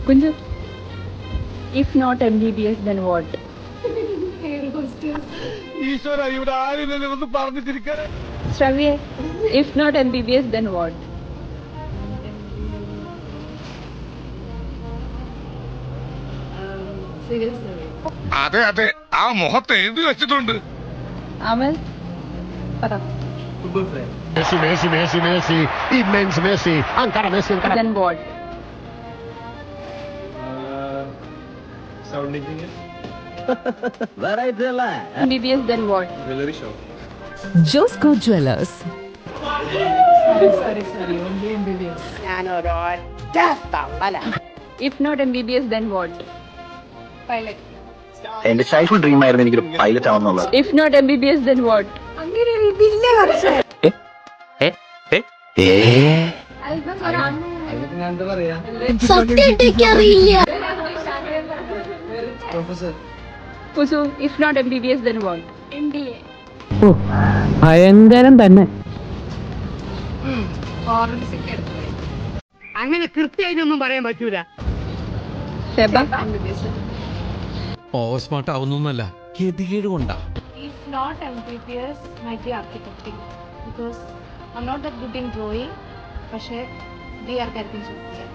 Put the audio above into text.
Kunju, if not MBBS, then what? Shravya, if not MBBS, then what? അതെ അതെ, ആ മുഖത്ത് എഴുതി വെച്ചിട്ടുണ്ട്. Amal, പറ. Messi, immens Messi, ancora Messi, ancora. Then what? Sound engineer. MBBS, then what? Jewelry shop. Josco Jewelers. Sorry, only MBBS. If not MBBS, then what? Pilot. എന്റെ childhood dream ആയിരുന്നു എനിക്കൊരു pilot ആവുന്നുള്ളത്. If not MBBS, then what? Pusu, if not MBBS, then what? MBA. ഭയങ്കരം തന്നെ. അങ്ങനെ കൃത്യമായിട്ടൊന്നും പറയാൻ പറ്റൂല. Sheba? Over smart ആവുന്നല്ല, ഗതികേട് കൊണ്ടാ. If not MBBS, might be architecting because I'm not that good in drawing. പക്ഷേ we are getting something.